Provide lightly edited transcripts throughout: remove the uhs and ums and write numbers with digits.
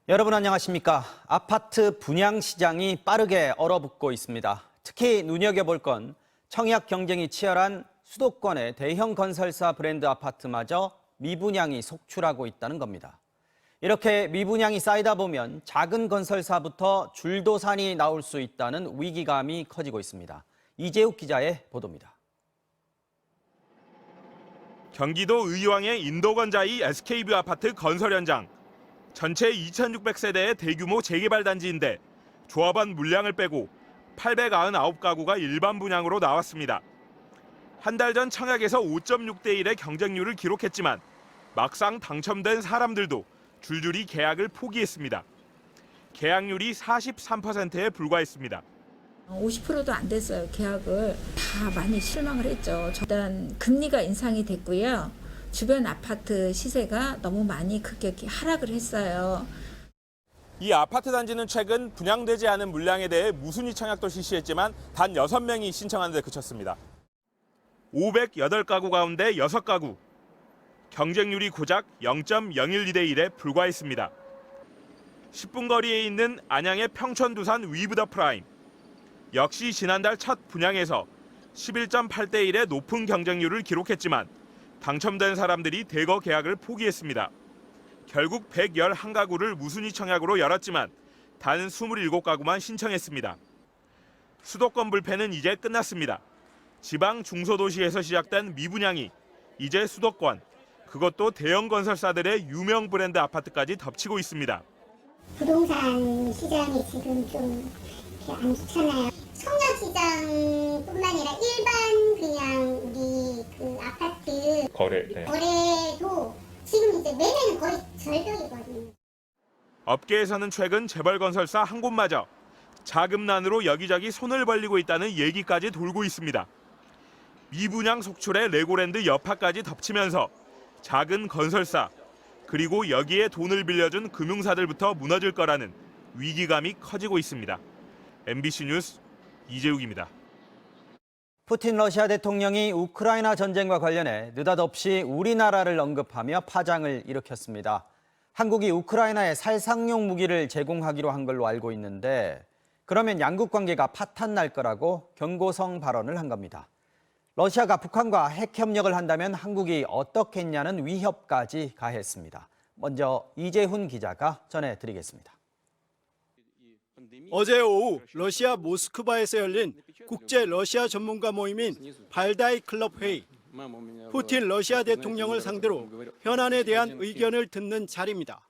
여러분 안녕하십니까? 아파트 분양 시장이 빠르게 얼어붙고 있습니다. 특히 눈여겨볼 건 청약 경쟁이 치열한 수도권의 대형 건설사 브랜드 아파트마저 미분양이 속출하고 있다는 겁니다. 이렇게 미분양이 쌓이다 보면 작은 건설사부터 줄도산이 나올 수 있다는 위기감이 커지고 있습니다. 이재욱 기자의 보도입니다. 경기도 의왕의 인도건자이 SK뷰 아파트 건설 현장. 전체 2,600세대의 대규모 재개발 단지인데 조합원 물량을 빼고 899가구가 일반 분양으로 나왔습니다. 한 달 전 청약에서 5.6대 1의 경쟁률을 기록했지만 막상 당첨된 사람들도 줄줄이 계약을 포기했습니다. 계약률이 43%에 불과했습니다. 50%도 안 됐어요. 계약을 다 많이 실망을 했죠. 일단 금리가 인상이 됐고요. 주변 아파트 시세가 너무 많이 급격히 하락을 했어요. 이 아파트 단지는 최근 분양되지 않은 물량에 대해 무순위 청약도 실시했지만 단 6명이 신청한 데 그쳤습니다. 508가구 가운데 6가구. 경쟁률이 고작 0.012대 1에 불과했습니다. 10분 거리에 있는 안양의 평촌두산 위브더 프라임. 역시 지난달 첫 분양에서 11.8대 1의 높은 경쟁률을 기록했지만 당첨된 사람들이 대거 계약을 포기했습니다. 결국 111가구를 무순위 청약으로 열었지만 단 27가구만 신청했습니다. 수도권 불패는 이제 끝났습니다. 지방 중소도시에서 시작된 미분양이 이제 수도권, 그것도 대형 건설사들의 유명 브랜드 아파트까지 덮치고 있습니다. 부동산 시장이 지금 좀 안 좋잖아요. 청약 시장뿐만 아니라 일반 그냥 우리 그 아파트 거래도 지금 이제 매매는 거의 절벽이거든요. 업계에서는 최근 재벌 건설사 한 곳마저 자금난으로 여기저기 손을 벌리고 있다는 얘기까지 돌고 있습니다. 미분양 속출에 레고랜드 여파까지 덮치면서 작은 건설사 그리고 여기에 돈을 빌려준 금융사들부터 무너질 거라는 위기감이 커지고 있습니다. MBC 뉴스 이재욱입니다. 푸틴 러시아 대통령이 우크라이나 전쟁과 관련해 느닷없이 우리나라를 언급하며 파장을 일으켰습니다. 한국이 우크라이나에 살상용 무기를 제공하기로 한 걸로 알고 있는데 그러면 양국 관계가 파탄 날 거라고 경고성 발언을 한 겁니다. 러시아가 북한과 핵 협력을 한다면 한국이 어떻겠냐는 위협까지 가했습니다. 먼저 이재훈 기자가 전해드리겠습니다. 어제 오후 러시아 모스크바에서 열린 국제 러시아 전문가 모임인 발다이 클럽 회의. 푸틴 러시아 대통령을 상대로 현안에 대한 의견을 듣는 자리입니다.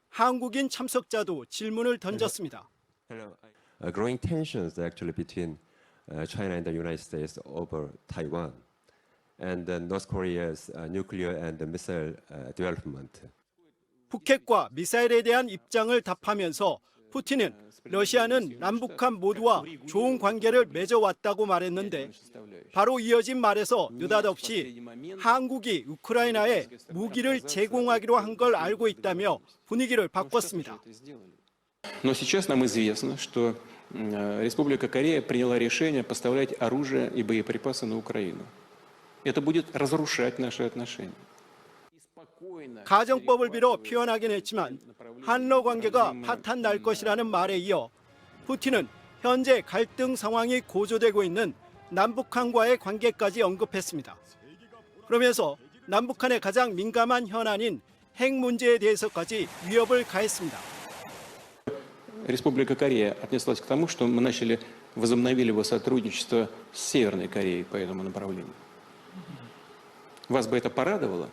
한국인 참석자도 질문을 던졌습니다. Growing tensions actually between China and the United States over Taiwan and North Korea's nuclear and missile development. 북핵과 미사일에 대한 입장을 답하면서 푸틴은 러시아는 남북한 모두와 좋은 관계를 맺어왔다고 말했는데 바로 이어진 말에서 느닷없이 한국이 우크라이나에 무기를 제공하기로 한 걸 알고 있다며 분위기를 바꿨습니다. Но сейчас нам известно, что Республика Корея приняла решение поставлять оружие и боеприпасы на Украину. Это будет разрушать наши отношения. 가정법을 빌어 표현하긴 했지만 한러 관계가 파탄 날 것이라는 말에 이어 푸틴은 현재 갈등 상황이 고조되고 있는 남북한과의 관계까지 언급했습니다. 그러면서 남북한의 가장 민감한 현안인 핵 문제에 대해서까지 위협을 가했습니다. Республика Корея отнеслась к тому, что мы возобновили сотрудничество с Северной Кореей по этому направлению. Вас бы это порадовало?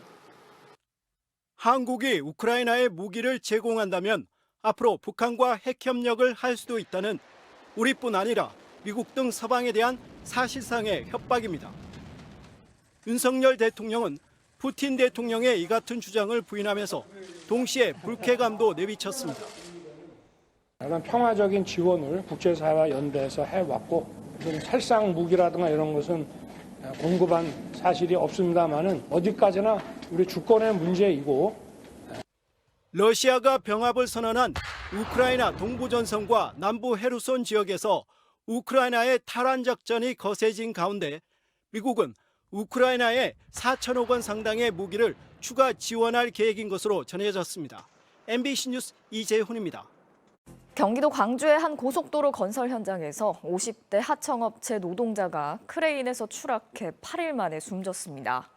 한국이 우크라이나에 무기를 제공한다면 앞으로 북한과 핵 협력을 할 수도 있다는 우리뿐 아니라 미국 등 서방에 대한 사실상의 협박입니다. 윤석열 대통령은 푸틴 대통령의 이 같은 주장을 부인하면서 동시에 불쾌감도 내비쳤습니다. 이런 평화적인 지원을 국제사회와 연대해서 해왔고 살상 무기라든가 이런 것은 공급한 사실이 없습니다만은 어디까지나 우리 주권의 문제이고. 러시아가 병합을 선언한 우크라이나 동부전선과 남부 헤르손 지역에서 우크라이나의 탈환 작전이 거세진 가운데 미국은 우크라이나에 4천억 원 상당의 무기를 추가 지원할 계획인 것으로 전해졌습니다. MBC 뉴스 이재훈입니다. 경기도 광주의 한 고속도로 건설 현장에서 50대 하청업체 노동자가 크레인에서 추락해 8일 만에 숨졌습니다.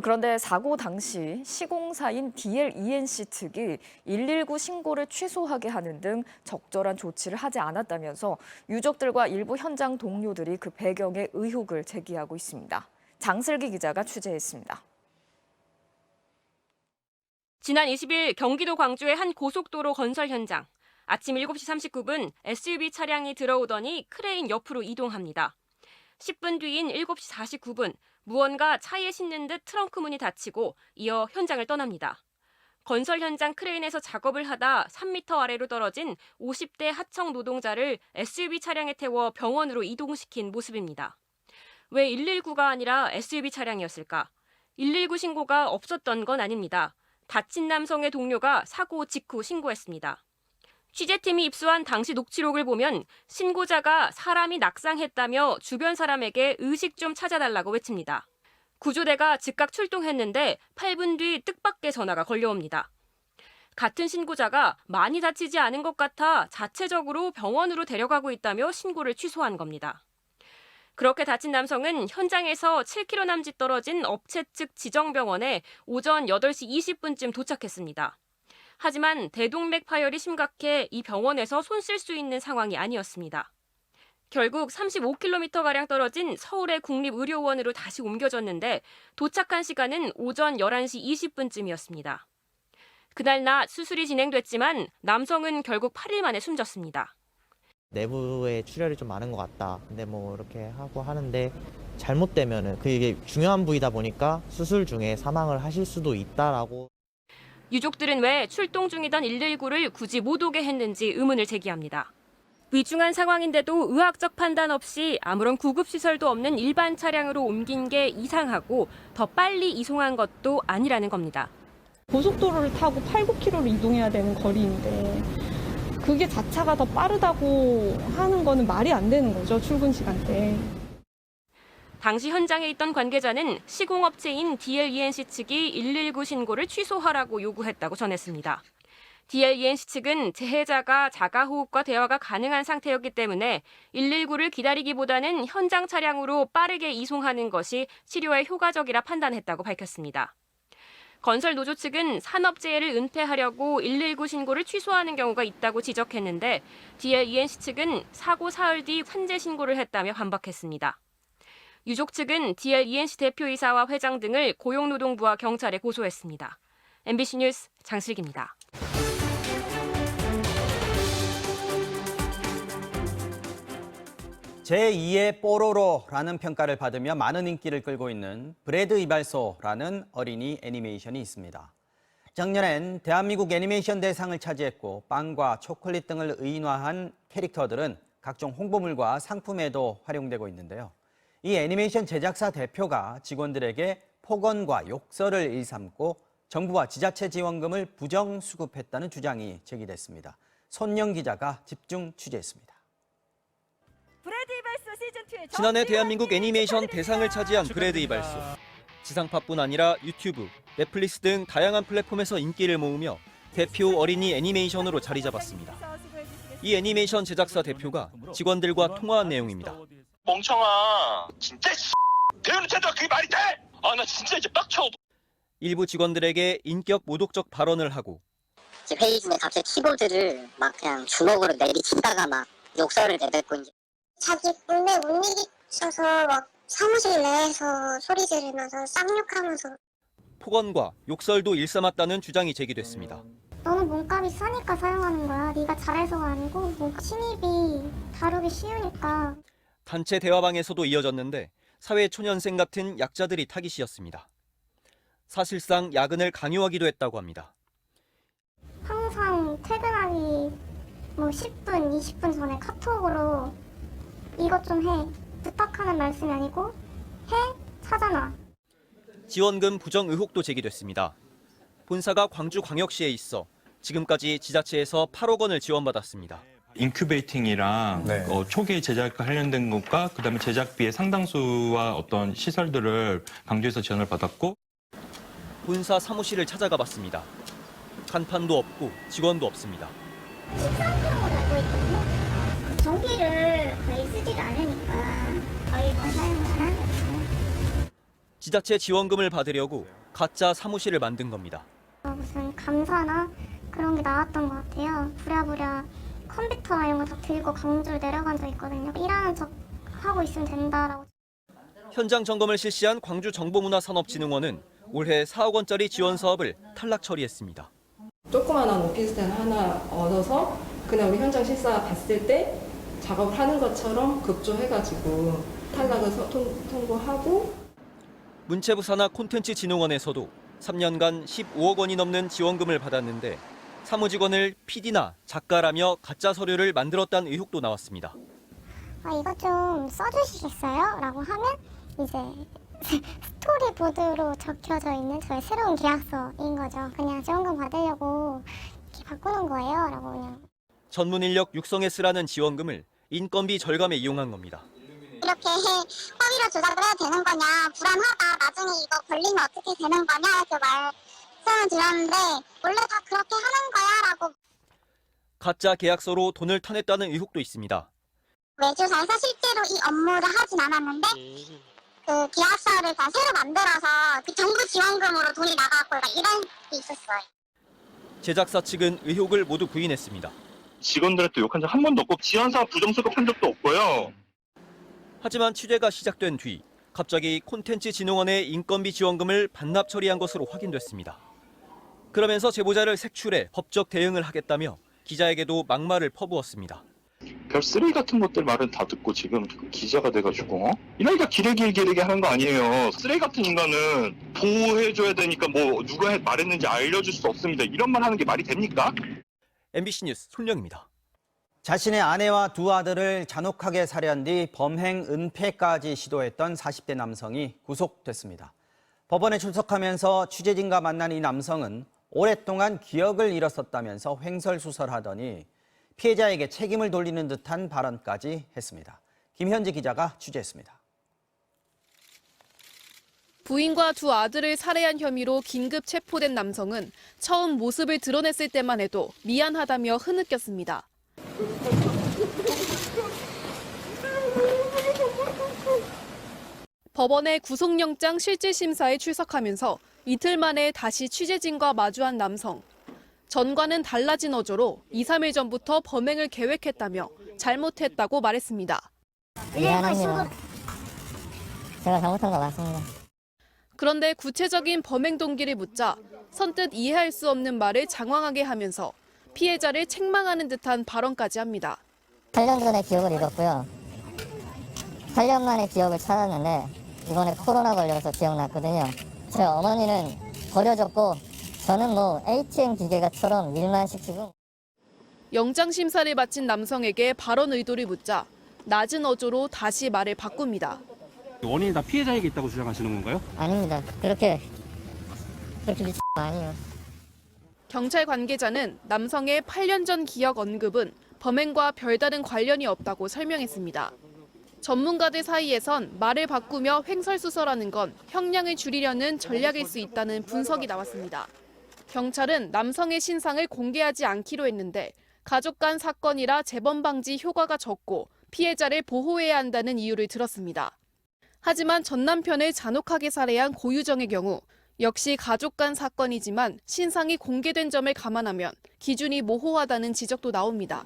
그런데 사고 당시 시공사인 DLENC 측이 119 신고를 취소하게 하는 등 적절한 조치를 하지 않았다면서 유족들과 일부 현장 동료들이 그 배경에 의혹을 제기하고 있습니다. 장슬기 기자가 취재했습니다. 지난 20일 경기도 광주의 한 고속도로 건설 현장. 아침 7시 39분 SUV 차량이 들어오더니 크레인 옆으로 이동합니다. 10분 뒤인 7시 49분 무언가 차에 싣는 듯 트렁크 문이 닫히고 이어 현장을 떠납니다. 건설 현장 크레인에서 작업을 하다 3m 아래로 떨어진 50대 하청 노동자를 SUV 차량에 태워 병원으로 이동시킨 모습입니다. 왜 119가 아니라 SUV 차량이었을까? 119 신고가 없었던 건 아닙니다. 다친 남성의 동료가 사고 직후 신고했습니다. 취재팀이 입수한 당시 녹취록을 보면 신고자가 사람이 낙상했다며 주변 사람에게 의식 좀 찾아달라고 외칩니다. 구조대가 즉각 출동했는데 8분 뒤 뜻밖의 전화가 걸려옵니다. 같은 신고자가 많이 다치지 않은 것 같아 자체적으로 병원으로 데려가고 있다며 신고를 취소한 겁니다. 그렇게 다친 남성은 현장에서 7km 남짓 떨어진 업체 측 지정병원에 오전 8시 20분쯤 도착했습니다. 하지만 대동맥 파열이 심각해 이 병원에서 손 쓸 수 있는 상황이 아니었습니다. 결국 35km가량 떨어진 서울의 국립의료원으로 다시 옮겨졌는데 도착한 시간은 오전 11시 20분쯤이었습니다. 그날 낮 수술이 진행됐지만 남성은 결국 8일 만에 숨졌습니다. 내부에 출혈이 좀 많은 것 같다. 근데 뭐 이렇게 하고 하는데 잘못되면은 그게 중요한 부위다 보니까 수술 중에 사망을 하실 수도 있다라고. 유족들은 왜 출동 중이던 119를 굳이 못 오게 했는지 의문을 제기합니다. 위중한 상황인데도 의학적 판단 없이 아무런 구급시설도 없는 일반 차량으로 옮긴 게 이상하고 더 빨리 이송한 것도 아니라는 겁니다. 고속도로를 타고 8-9km를 이동해야 되는 거리인데 그게 자차가 더 빠르다고 하는 거는 말이 안 되는 거죠, 출근 시간대. 당시 현장에 있던 관계자는 시공업체인 DLENC 측이 119 신고를 취소하라고 요구했다고 전했습니다. DLENC 측은 재해자가 자가호흡과 대화가 가능한 상태였기 때문에 119를 기다리기보다는 현장 차량으로 빠르게 이송하는 것이 치료에 효과적이라 판단했다고 밝혔습니다. 건설 노조 측은 산업재해를 은폐하려고 119 신고를 취소하는 경우가 있다고 지적했는데 DLENC 측은 사고 사흘 뒤 환재 신고를 했다며 반박했습니다. 유족 측은 DLENC 대표이사와 회장 등을 고용노동부와 경찰에 고소했습니다. MBC 뉴스 장슬기입니다. 제2의 뽀로로라는 평가를 받으며 많은 인기를 끌고 있는 브래드 이발소라는 어린이 애니메이션이 있습니다. 작년엔 대한민국 애니메이션 대상을 차지했고 빵과 초콜릿 등을 의인화한 캐릭터들은 각종 홍보물과 상품에도 활용되고 있는데요. 이 애니메이션 제작사 대표가 직원들에게 폭언과 욕설을 일삼고 정부와 지자체 지원금을 부정수급했다는 주장이 제기됐습니다. 손영 기자가 집중 취재했습니다. 지난해 대한민국 애니메이션 대상을 차지한 브래드 이발소. 지상파뿐 아니라 유튜브, 넷플릭스 등 다양한 플랫폼에서 인기를 모으며 대표 어린이 애니메이션으로 자리 잡았습니다. 이 애니메이션 제작사 대표가 직원들과 통화한 내용입니다. 멍청아, 진짜 대우는 제대로 그게 말이 돼? 아, 나 진짜 이제 빡쳐. 일부 직원들에게 인격 모독적 발언을 하고 회의 중에 갑자기 키보드를 막 그냥 주먹으로 내리치다가 막 욕설을 내뱉고 이제 자기 몸에 못 이기셔서 막 사무실 내에서 소리 지르면서 쌍욕하면서 폭언과 욕설도 일삼았다는 주장이 제기됐습니다. 너는 몸값이 싸니까 사용하는 거야. 네가 잘해서가 아니고 신입이 다루기 쉬우니까. 단체 대화방에서도 이어졌는데 사회초년생 같은 약자들이 타깃이었습니다. 사실상 야근을 강요하기도 했다고 합니다. 항상 퇴근하기 뭐 10분, 20분 전에 카톡으로 이것 좀 해. 부탁하는 말씀이 아니고 해? 찾아놔. 지원금 부정 의혹도 제기됐습니다. 본사가 광주광역시에 있어 지금까지 지자체에서 8억 원을 지원받았습니다. 인큐베이팅이랑 초기 제작과 관련된 것과 그다음에 제작비의 상당수와 어떤 시설들을 광주에서 지원을 받았고 본사 사무실을 찾아가 봤습니다. 간판도 없고 직원도 없습니다. 식사용으로 알고 있거든요. 전기를 거의 쓰지도 않으니까 거의 뭐 사용을 안 하는 거죠. 지자체 지원금을 받으려고 가짜 사무실을 만든 겁니다. 무슨 감사나 그런 게 나왔던 것 같아요. 부랴부랴 컴퓨터 이런 거 다 들고 광주를 내려간 적 있거든요. 일하는 척 하고 있으면 된다라고. 현장 점검을 실시한 광주정보문화산업진흥원은 올해 4억 원짜리 지원 사업을 탈락 처리했습니다. 조그마한 오피스텔 하나 얻어서 그냥 우리 현장 실사 봤을 때 작업을 하는 것처럼 급조해가지고 탈락을 통보하고. 문체부 산하 콘텐츠진흥원에서도 3년간 15억 원이 넘는 지원금을 받았는데 사무직원을 PD나 작가라며 가짜 서류를 만들었다는 의혹도 나왔습니다. 이거 좀 써주시겠어요? 라고 하면 이제 스토리보드로 적혀져 있는 저의 새로운 계약서인 거죠. 그냥 지원금 받으려고 이렇게 바꾸는 거예요. 라고 그냥. 전문 인력 육성에 쓰라는 지원금을 인건비 절감에 이용한 겁니다. 이렇게 허위로 조작을 해야 되는 거냐, 불안하다, 나중에 이거 걸리면 어떻게 되는 거냐 이렇게 말씀을 드렸는데 원래 다 그렇게 하는 거야 라고. 가짜 계약서로 돈을 타냈다는 의혹도 있습니다. 외주사에서 실제로 이 업무를 하진 않았는데 그 계약서를 다 새로 만들어서 그 정부 지원금으로 돈이 나가고 이런 게 있었어요. 제작사 측은 의혹을 모두 부인했습니다. 직원들한테 욕한 적 한 번도 없고 지원사업 부정수급한 적도 없고요. 하지만 취재가 시작된 뒤 갑자기 콘텐츠진흥원의 인건비 지원금을 반납 처리한 것으로 확인됐습니다. 그러면서 제보자를 색출해 법적 대응을 하겠다며 기자에게도 막말을 퍼부었습니다. 별 쓰레기 같은 것들 말은 다 듣고 지금 기자가 돼가지고 이러니까 기레기게 하는 거 아니에요. 쓰레기 같은 인간은 보호해줘야 되니까 뭐 누가 말했는지 알려줄 수 없습니다. 이런 말 하는 게 말이 됩니까? MBC 뉴스 손령입니다. 자신의 아내와 두 아들을 잔혹하게 살해한 뒤 범행 은폐까지 시도했던 40대 남성이 구속됐습니다. 법원에 출석하면서 취재진과 만난 이 남성은 오랫동안 기억을 잃었었다면서 횡설수설하더니 피해자에게 책임을 돌리는 듯한 발언까지 했습니다. 김현지 기자가 취재했습니다. 부인과 두 아들을 살해한 혐의로 긴급 체포된 남성은 처음 모습을 드러냈을 때만 해도 미안하다며 흐느꼈습니다. 법원의 구속영장 실질심사에 출석하면서 이틀 만에 다시 취재진과 마주한 남성. 전과는 달라진 어조로 2, 3일 전부터 범행을 계획했다며 잘못했다고 말했습니다. 미안합니다. 제가 잘못한 거 맞습니다. 그런데 구체적인 범행 동기를 묻자 선뜻 이해할 수 없는 말을 장황하게 하면서 피해자를 책망하는 듯한 발언까지 합니다. 8년 전에 기억을 잃었고요. 8년 만에 기억을 찾았는데 이번에 코로나 걸려서 기억났거든요. 제 어머니는 버려졌고 저는 뭐 ATM 기계가처럼 일만 시키고. 영장 심사를 마친 남성에게 발언 의도를 묻자 낮은 어조로 다시 말을 바꿉니다. 원인이 다 피해자에게 있다고 주장하시는 건가요? 아닙니다. 그렇게 미친 거 아니에요. 경찰 관계자는 남성의 8년 전 기억 언급은 범행과 별다른 관련이 없다고 설명했습니다. 전문가들 사이에선 말을 바꾸며 횡설수설하는 건 형량을 줄이려는 전략일 수 있다는 분석이 나왔습니다. 경찰은 남성의 신상을 공개하지 않기로 했는데 가족 간 사건이라 재범 방지 효과가 적고 피해자를 보호해야 한다는 이유를 들었습니다. 하지만 전 남편을 잔혹하게 살해한 고유정의 경우 역시 가족 간 사건이지만 신상이 공개된 점을 감안하면 기준이 모호하다는 지적도 나옵니다.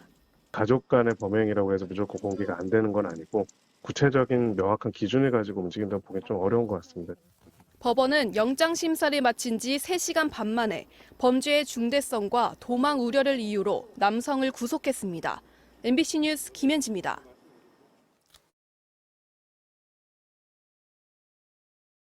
가족 간의 범행이라고 해서 무조건 공개가 안 되는 건 아니고 구체적인 명확한 기준을 가지고 움직인다고 보기 좀 어려운 것 같습니다. 법원은 영장 심사를 마친 지 3시간 반 만에 범죄의 중대성과 도망 우려를 이유로 남성을 구속했습니다. MBC 뉴스 김현지입니다.